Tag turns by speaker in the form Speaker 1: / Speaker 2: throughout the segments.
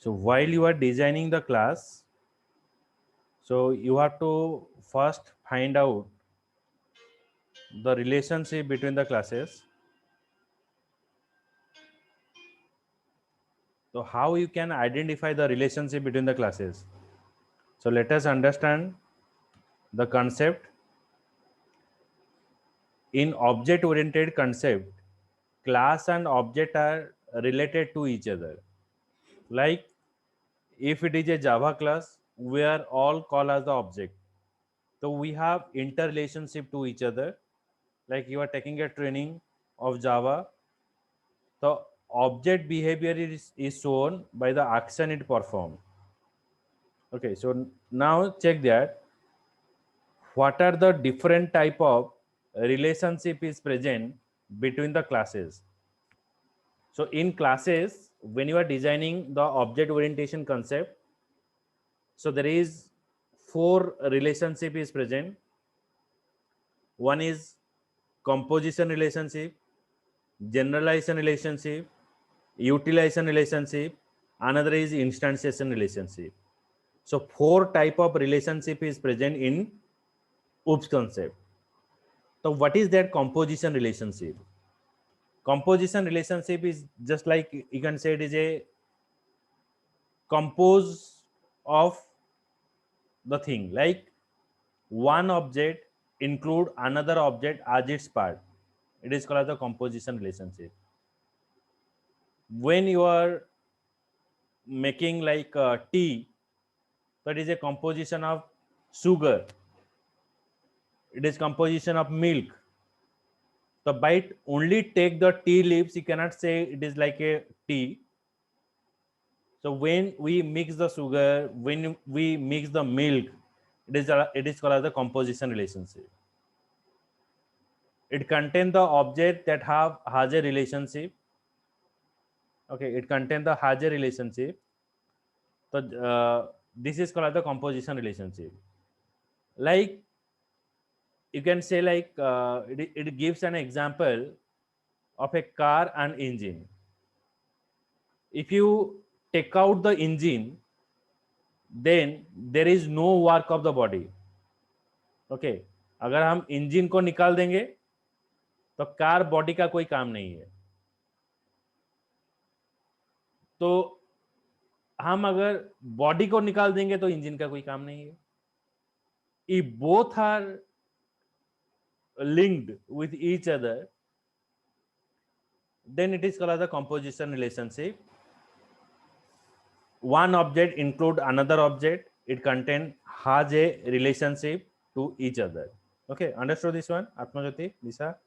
Speaker 1: So while you are designing the class, so you have to first find out the relationship between the classes. So how you can identify the relationship between the classes? So let us understand the concept. In object oriented concept, class and object are related to each other. Like if it is a Java class, we are all called as the object. So we have interrelationship to each other. Like you are taking a training of Java, the object behavior is shown by the action it performs. Okay, so now check that what are the different type of relationship is present between the classes. So in classes, when you are designing the object orientation concept, so there is four relationship is present. One is composition relationship, generalization relationship, utilization relationship, another is instantiation relationship. So four type of relationship is present in OOPS concept. So what is that composition relationship? Composition relationship is just like you can say it is a compose of the thing, like one object include another object as its part. It is called as the composition relationship. When you are making like tea, that is a composition of sugar, it is composition of milk. So by only take the tea leaves, you cannot say it is like a tea. So when we mix the sugar, when we mix the milk, it is called as the composition relationship. It contains the object that has a relationship. Okay, it contains the has a relationship. So this is called as the composition relationship. Like you can say like it gives an example of a car and engine. If you take out the engine, then there is no work of the body. Okay, अगर हम engine को निकाल देंगे तो car body का कोई काम नहीं है. तो हम अगर बॉडी को निकाल देंगे तो इंजन का कोई काम नहीं है. If both are linked with each other, then it is called as a composition relationship. One object include another object, it contain has a relationship to each other. Okay, understood this one, Atmajyoti, Lisa?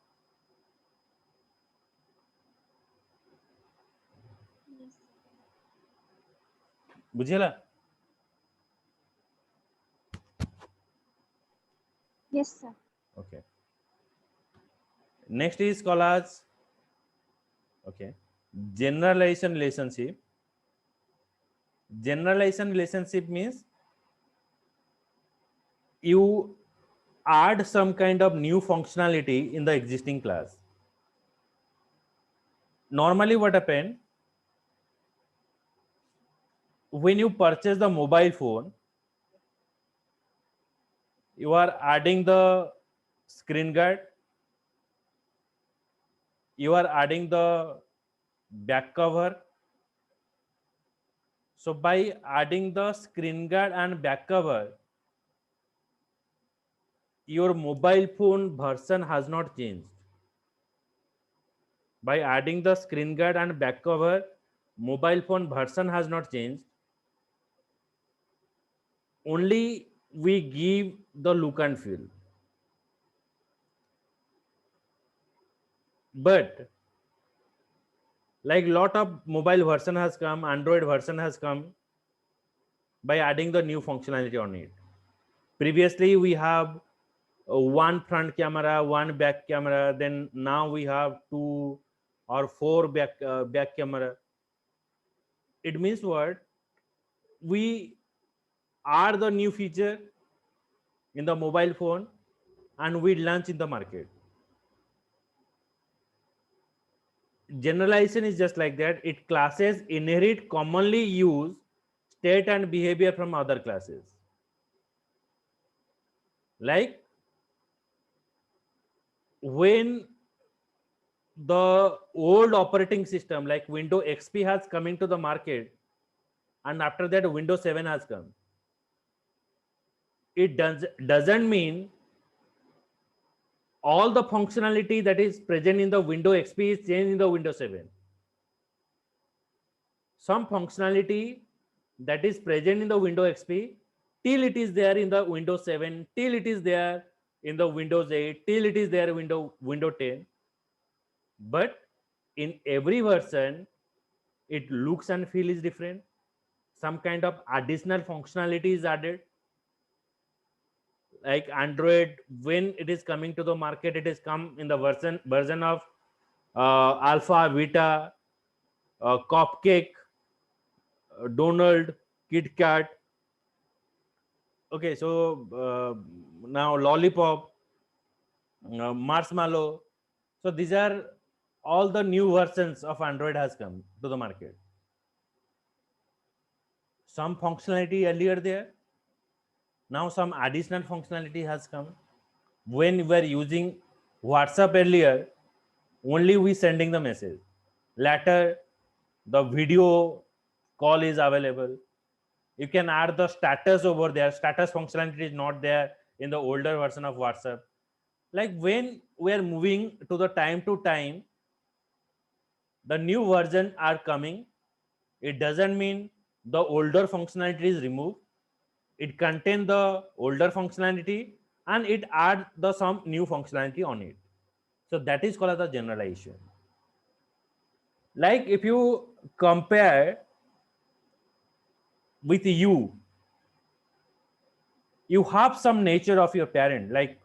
Speaker 1: बुझेला?
Speaker 2: Yes, sir.
Speaker 1: Okay. Next is called as okay generalization relationship. Generalization relationship means you add some kind of new functionality in the existing class. Normally what happen, when you purchase the mobile phone, you are adding the screen guard, you are adding the back cover. So by adding the screen guard and back cover, your mobile phone version has not changed. By adding the screen guard and back cover, mobile phone version has not changed. Only we give the look and feel. But like lot of mobile version has come, Android version has come by adding the new functionality on it. Previously we have one front camera, one back camera, then now we have two or four back camera. It means what? We are the new feature in the mobile phone and we launch in the market. Generalization is just like that. It classes inherit commonly used state and behavior from other classes. Like when the old operating system like Windows XP has come into the market, and after that Windows 7 has come, it doesn't mean all the functionality that is present in the Windows XP is changed in the Windows 7. Some functionality that is present in the Windows XP till it is there in the Windows 7, till it is there in the Windows 8, till it is there in Windows 10. But in every version, it looks and feel is different. Some kind of additional functionality is added. Like Android, when it is coming to the market, it is come in the version of Alpha, Beta, Cupcake, Donald, KitKat. Okay, so now Lollipop, Marshmallow. So these are all the new versions of Android has come to the market. Some functionality earlier there. Now some additional functionality has come. When we were using WhatsApp earlier, only we sending the message. Later, the video call is available. You can add the status over there. Status functionality is not there in the older version of WhatsApp. Like when we are moving to the time to time, the new version are coming. It doesn't mean the older functionality is removed. It contains the older functionality and it adds the some new functionality on it. So that is called as the generalization. Like if you compare with you have some nature of your parent. Like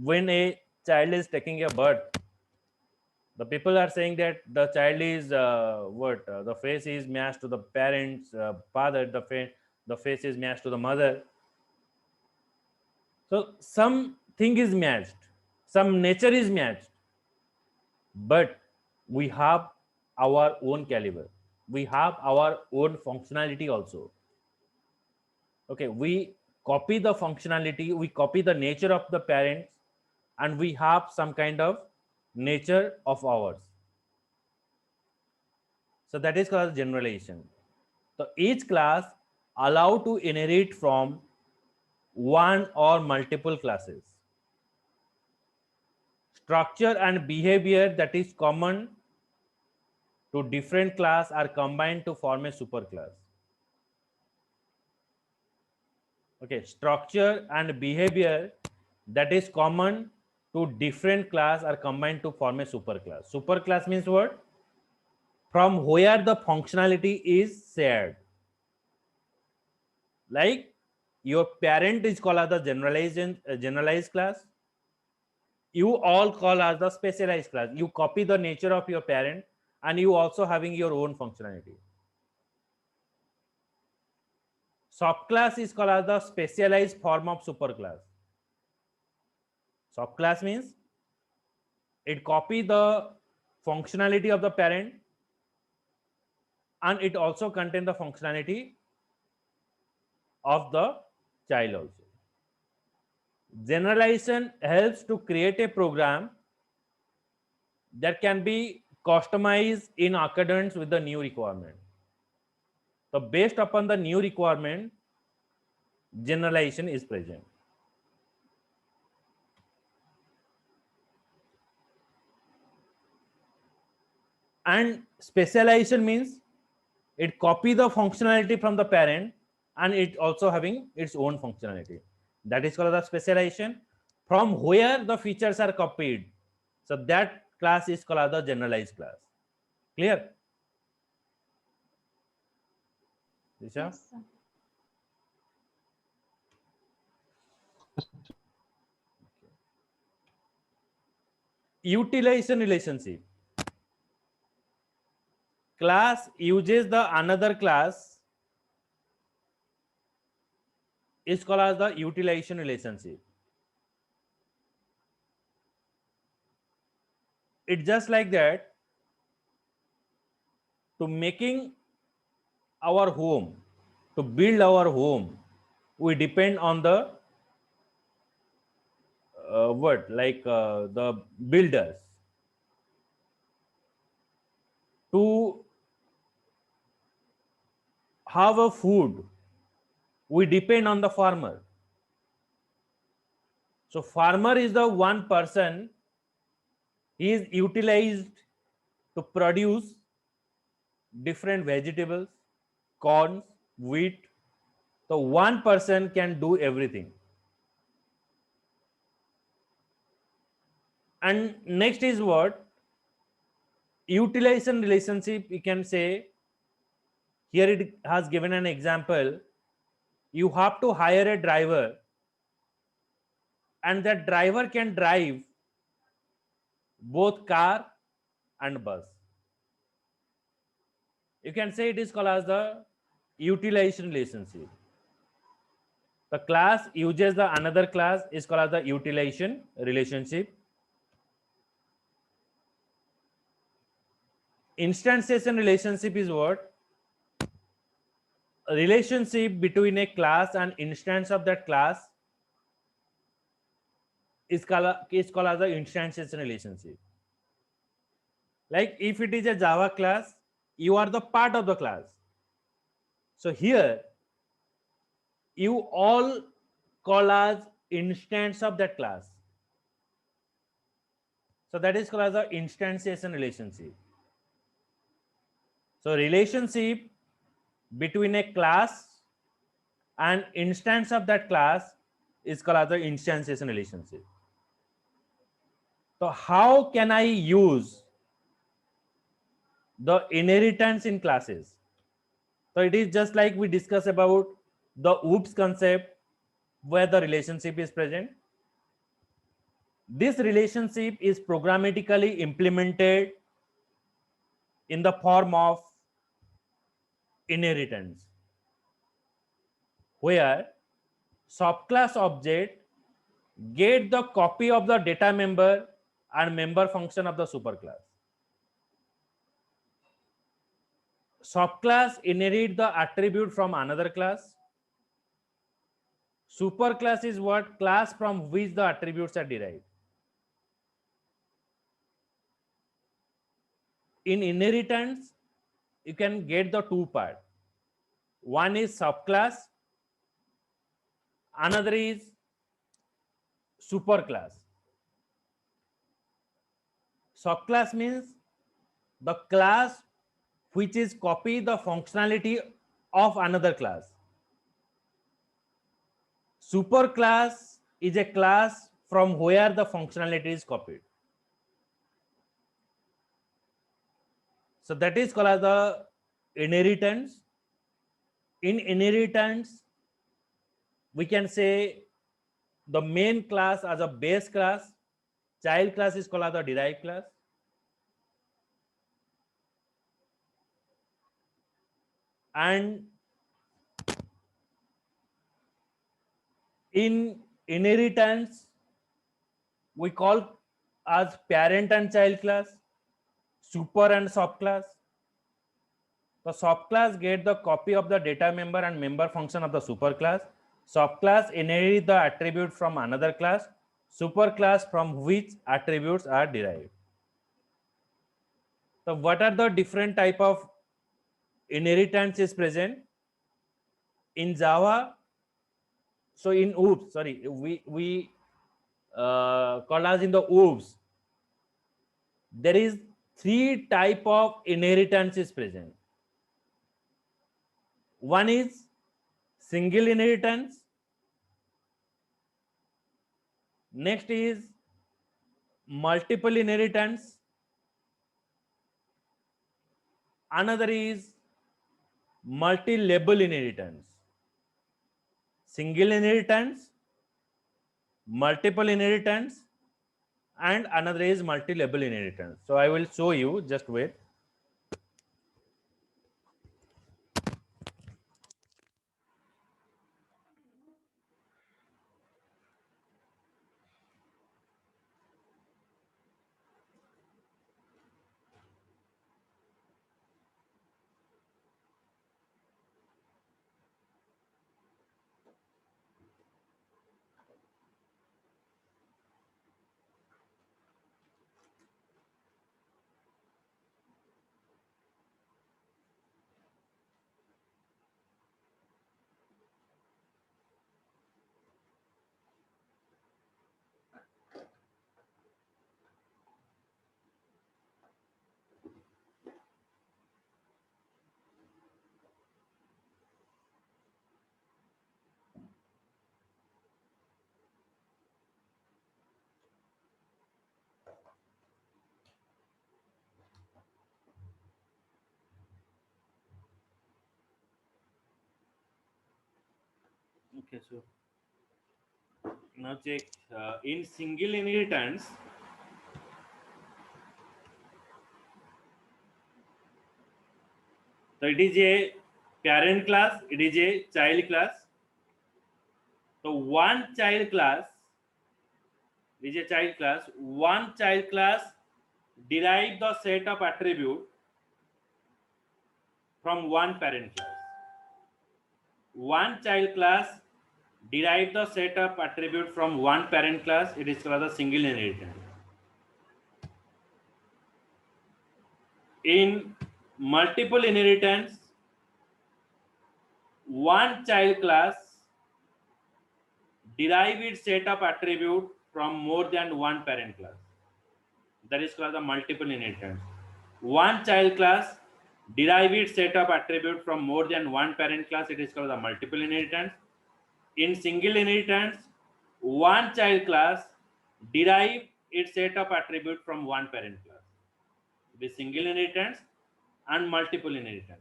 Speaker 1: when a child is taking a birth, the people are saying that the child is the face is matched to the parents father, the face is matched to the mother. So something is matched, some nature is matched, but we have our own caliber, we have our own functionality also. Okay, we copy the functionality, we copy the nature of the parents, and we have some kind of nature of ours. So that is called generalization. So each class allowed to inherit from one or multiple classes. Structure and behavior that is common to different class are combined to form a superclass. Okay, structure and behavior that is common to different class are combined to form a superclass. Superclass means what? From where the functionality is shared. Like your parent is called as the generalized class. You all call as the specialized class. You copy the nature of your parent and you also having your own functionality. Subclass is called as the specialized form of superclass. Subclass means it copy the functionality of the parent and it also contain the functionality of the child also. Generalization helps to create a program that can be customized in accordance with the new requirement. So based upon the new requirement, generalization is present. And specialization means it copy the functionality from the parent and it also having its own functionality. That is called the specialization. From where the features are copied, so that class is called the generalized class. Clear? Disha?
Speaker 2: Yes, sir.
Speaker 1: Utilization relationship. Class uses the another class is called as the utilization relationship. It's just like that to making our home. to build our home, we depend on the the builders. To have a food, we depend on the farmer. So farmer is the one person, he is utilized to produce different vegetables, corn, wheat. So one person can do everything. And next is what? Utilization relationship, we can say. Here it has given an example. You have to hire a driver, and that driver can drive both car and bus. You can say it is called as the utilization relationship. The class uses the another class is called as the utilization relationship. Instantiation relationship is what? A relationship between a class and instance of that class is called as the instantiation relationship. Like if it is a Java class, you are the part of the class. So here you all call as instance of that class. So that is called as the instantiation relationship. So relationship between a class and instance of that class is called as the instantiation relationship. So how can I use the inheritance in classes? So it is just like we discuss about the OOPS concept where the relationship is present. This relationship is programmatically implemented in the form of inheritance, where subclass object get the copy of the data member and member function of the superclass. Subclass inherit the attribute from another class. Superclass is what? Class from which the attributes are derived. In inheritance, you can get the two part. One is subclass, another is superclass. Subclass means the class which is copy the functionality of another class. Superclass is a class from where the functionality is copied. So that is called as the inheritance. In inheritance, we can say the main class as a base class, child class is called as the derived class. And in inheritance, we call as parent and child class, super and subclass. The subclass get the copy of the data member and member function of the superclass. Subclass inherit the attribute from another class, superclass from which attributes are derived. So what are the different type of inheritance is present in Java? So in OOPS, sorry, we call as in the OOPS, there is three type of inheritance is present. One is single inheritance. Next is multiple inheritance. Another is multi-level inheritance. Single inheritance, multiple inheritance, and another is multi-level inheritance. So I will show you, just wait. Okay, so now check in single inheritance. So it is a parent class, it is a child class. So one child class is a child class. One child class derive the set of attribute from one parent class. One child class derive the set of attribute from one parent class. It is called a single inheritance. In multiple inheritance, one child class derive its set of attribute from more than one parent class. That is called the multiple inheritance. One child class derive its set of attribute from more than one parent class. It is called the multiple inheritance. In single inheritance, one child class derive its set of attribute from one parent class. The single inheritance and multiple inheritance.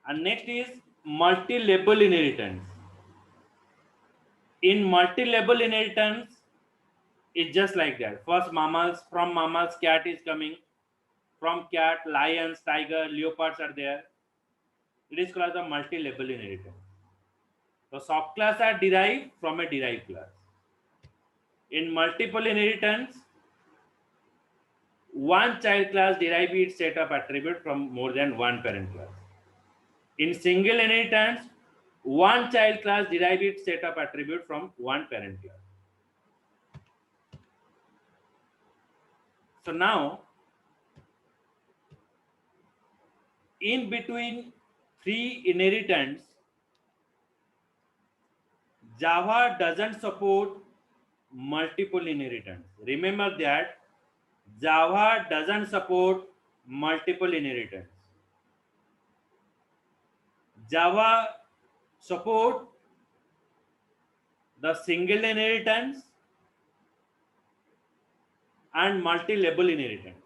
Speaker 1: And next is multi-level inheritance. In multi-level inheritance, it's just like that. First mammals, from mammals cat is coming, from cat lions, tiger, leopards are there. It is called the multi-level inheritance. So subclass are derived from a derived class. In multiple inheritance, one child class derive its set of attribute from more than one parent class. In single inheritance, one child class derive its set of attribute from one parent class. So now, in between three inheritance, Java doesn't support multiple inheritance. Remember that Java doesn't support multiple inheritance. Java support the single inheritance and multi-level inheritance.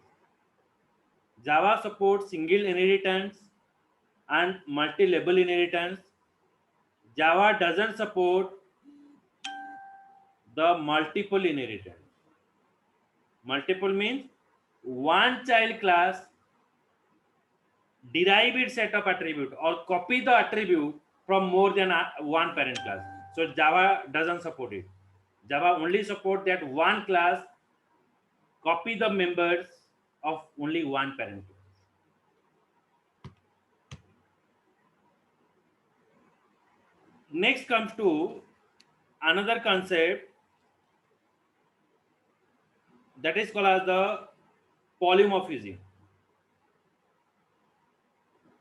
Speaker 1: Java supports single inheritance and multi-level inheritance. Java doesn't support the multiple inheritance. Multiple means one child class derive its set of attribute or copy the attribute from more than one parent class. So Java doesn't support it. Java only support that one class copy the members of only one parent class. Next comes to another concept that is called as the polymorphism.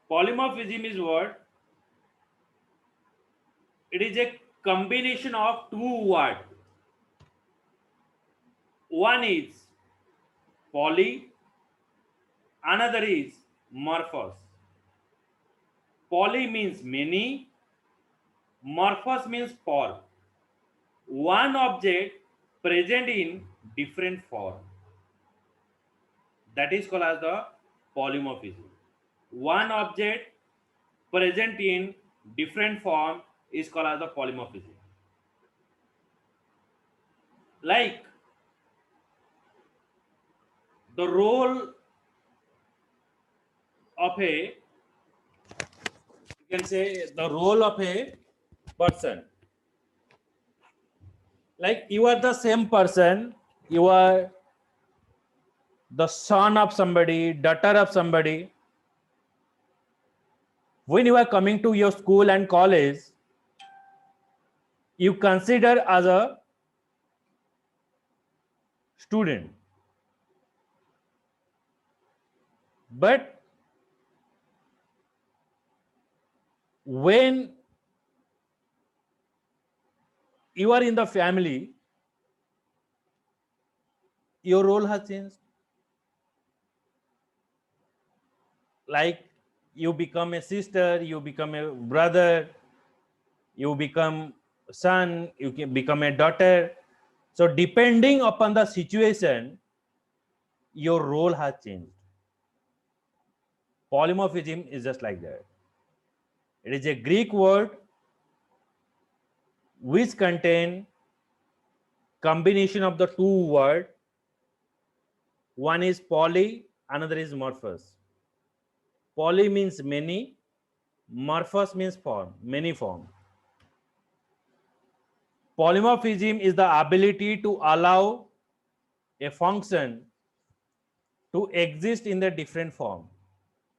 Speaker 1: Polymorphism is what? It is a combination of two words. One is poly, another is morphos. Poly means many, morphos means for. One object present in different form. That is called as the polymorphism. One object present in different form is called as the polymorphism. Like the role of a, you can say the role of a person. Like you are the same person, you are the son of somebody, daughter of somebody. When you are coming to your school and college, you consider as a student. But when you are in the family, your role has changed. Like you become a sister, you become a brother, you become son, you can become a daughter. So depending upon the situation, your role has changed. Polymorphism is just like that. It is a Greek word which contain combination of the two word. One is poly, another is morphous. Poly means many, morphous means form, many form. Polymorphism is the ability to allow a function to exist in the different form.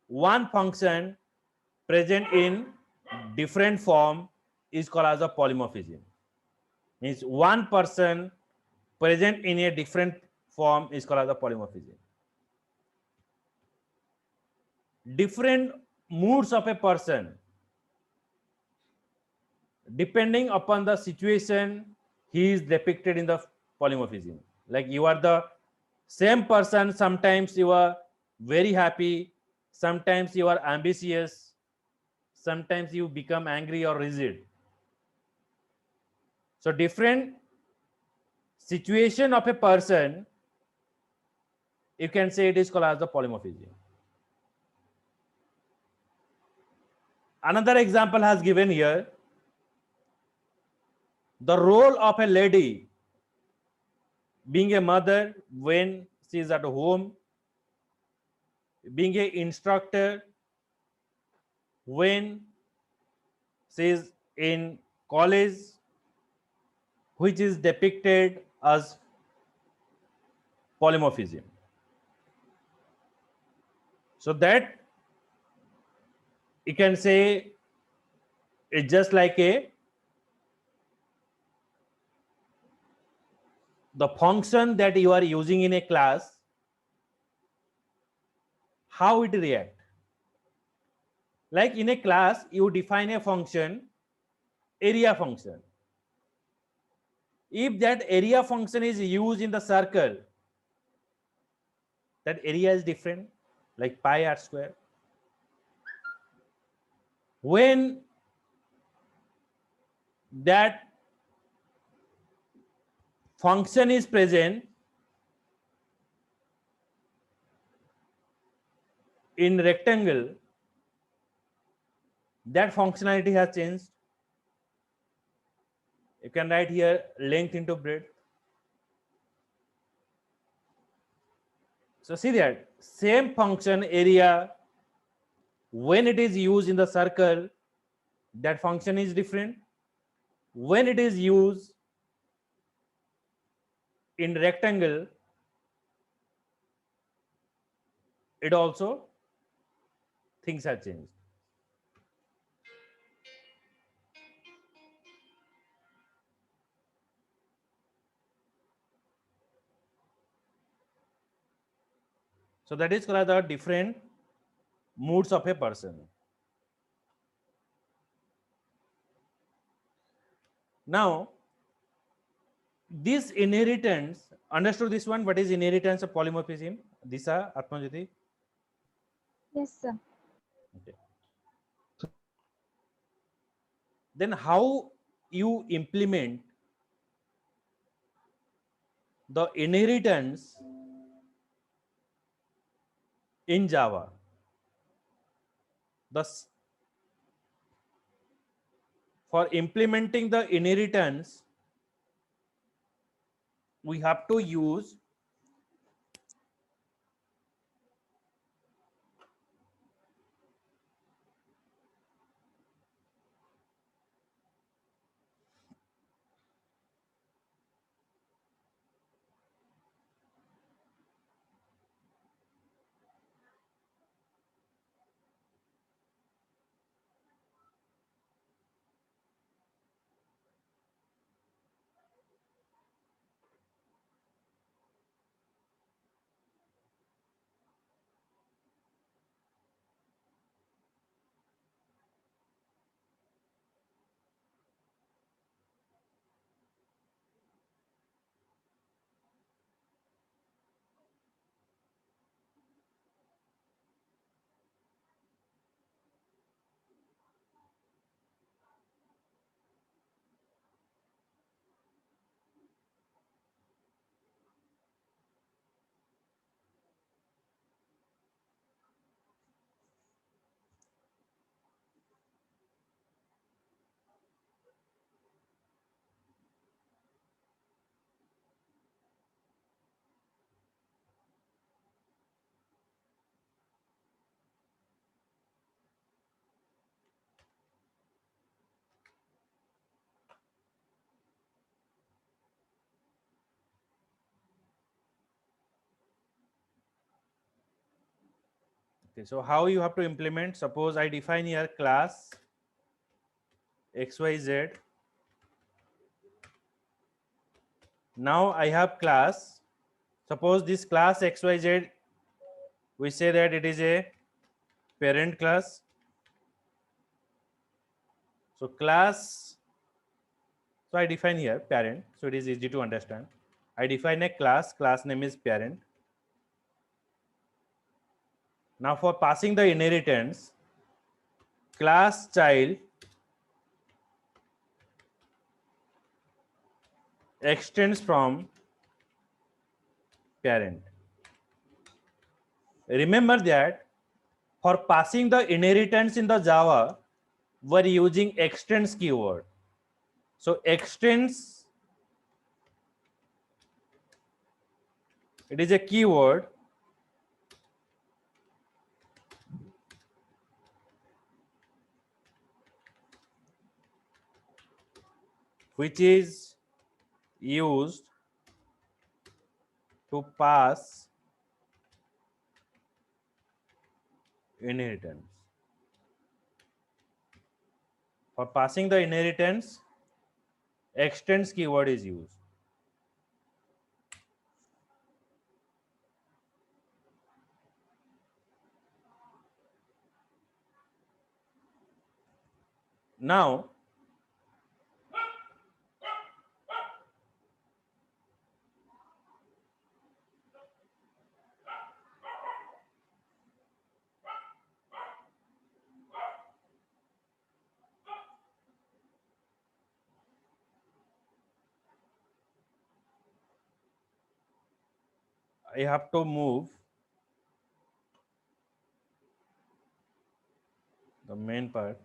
Speaker 1: One function present in different form is called as a polymorphism. Means one person present in a different form is called as a polymorphism. Different moods of a person, depending upon the situation, he is depicted in the polymorphism. Like you are the same person, sometimes you are very happy, sometimes you are ambitious, sometimes you become angry or rigid. So different situation of a person, you can say it is called as the polymorphism. Another example has given here, the role of a lady being a mother when she is at home, being an instructor when she is in college, which is depicted as polymorphism. So that you can say it's just like the function that you are using in a class, how it react. Like in a class, you define a function, area function. If that area function is used in the circle, that area is different, like pi r square. When that function is present in rectangle, that functionality has changed. You can write here length into breadth. So see that same function area, when it is used in the circle, that function is different. When it is used in rectangle, it also things have changed. So that is called the different moods of a person. Now, this inheritance, understood this one? What is inheritance of polymorphism? Disha, Atmajyoti?
Speaker 2: Yes, sir.
Speaker 1: Okay. Then how you implement the inheritance in Java? Thus, for implementing the inheritance, we have to use Okay, so how you have to implement? Suppose I define here class xyz. Now I have class. Suppose this class xyz, we say that it is a parent class. So class, so I define here parent, so it is easy to understand. I define a class name is parent. Now for passing the inheritance, class child extends from parent. Remember that for passing the inheritance in the Java, we're using extends keyword. So extends, it is a keyword which is used to pass inheritance. For passing the inheritance, extends keyword is used. Now, I have to move the main part.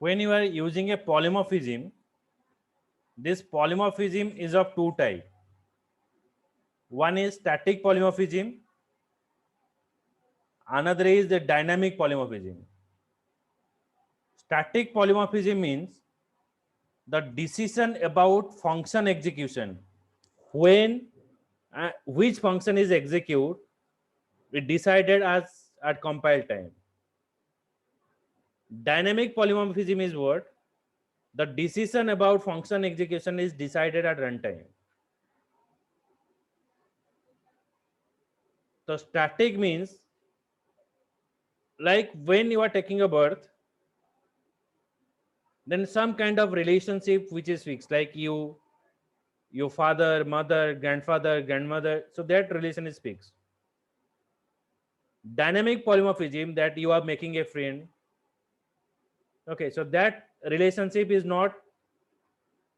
Speaker 1: When you are using a polymorphism, this polymorphism is of two types. One is static polymorphism, another is the dynamic polymorphism. Static polymorphism means the decision about function execution, when which function is executed, it decided as at compile time. Dynamic polymorphism is what? The decision about function execution is decided at runtime. The static means like when you are taking a birth, then some kind of relationship which is fixed, like you, your father, mother, grandfather, grandmother, so that relation is fixed. Dynamic polymorphism, that you are making a friend, okay, so that relationship is not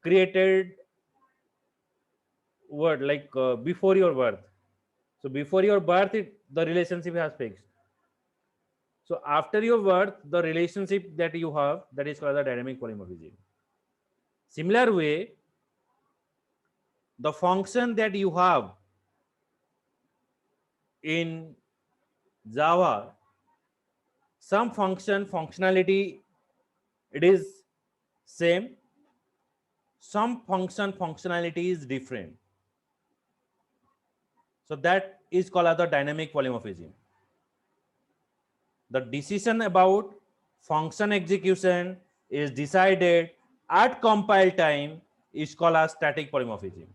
Speaker 1: created word like before your birth. So before your birth the relationship has fixed. So after your birth the relationship that you have, that is called the dynamic polymorphism. Similar way, the function that you have in Java, some functionality it is same, some functionality is different. So that is called as the dynamic polymorphism. The decision about function execution is decided at compile time is called as static polymorphism.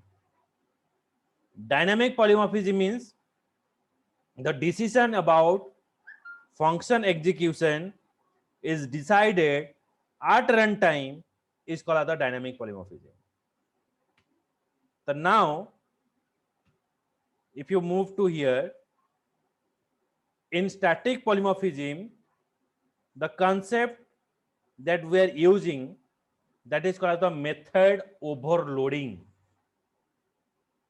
Speaker 1: Dynamic polymorphism means the decision about function execution is decided at runtime is called as the dynamic polymorphism. So now, if you move to here, in static polymorphism, the concept that we are using, that is called the method overloading.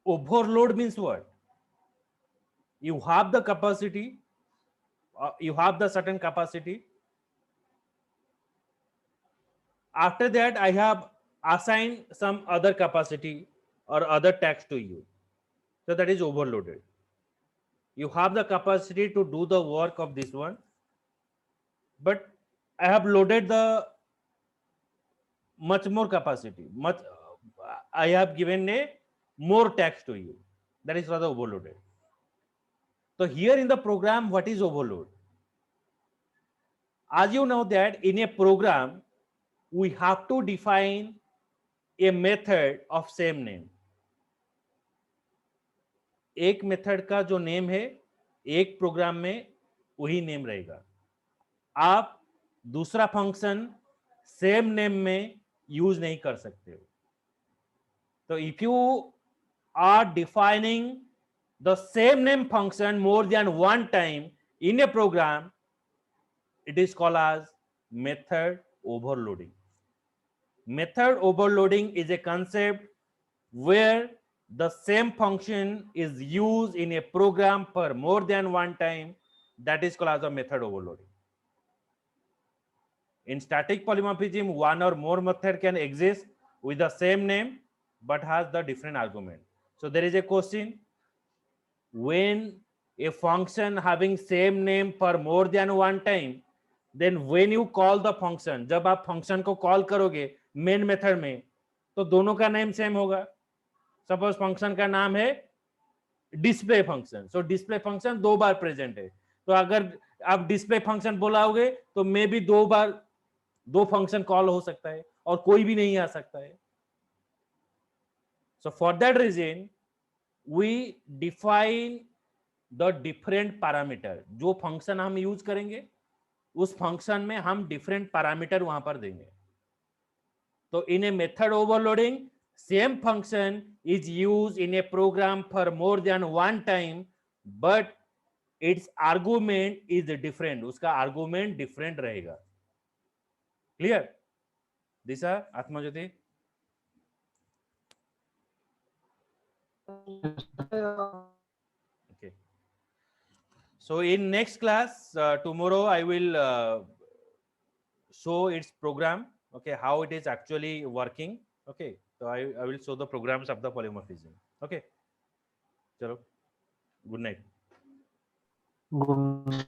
Speaker 1: Overload means what? You have the capacity, you have the certain capacity. After that, I have assigned some other capacity or other tax to you. So that is overloaded. You have the capacity to do the work of this one, but I have loaded the much more capacity. I have given a more tax to you. That is rather overloaded. So here in the program, what is overload? As you know that in a program, we have to define a method of same name. एक method का जो name है एक programme में वही name रहेगा. आप दूसरा फंक्शन सेम नेम में यूज नहीं कर सकते हो. तो if you are defining the same name function more than one time in a program, it is called as method overloading. Method overloading is a concept where the same function is used in a program for more than one time. That is called as a method overloading. In static polymorphism, one or more method can exist with the same name but has the different argument. So there is a question, when a function having same name for more than one time, then when you call the function, जब आप function को call करोगे main method में, तो दोनों का name same होगा. Suppose function का नाम है display function, so display function दो बार present है, तो अगर आप display function बुलाओगे तो मे भी दो बार दो फंक्शन कॉल हो सकता है और कोई भी नहीं आ सकता है. So for that reason we define the different parameter. जो फंक्शन हम यूज करेंगे उस फंक्शन में हम डिफरेंट पैरामीटर वहां पर देंगे. तो in a method overloading, same function is use in a program for more than one time but its argument is different. उसका आर्गुमेंट डिफरेंट रहेगा. Clear Disha, Atmajyoti? Okay. So in next class tomorrow I will show its program, okay, how it is actually working. Okay, so I will show the programs of the polymorphism. Okay, chalo, good night.
Speaker 3: Good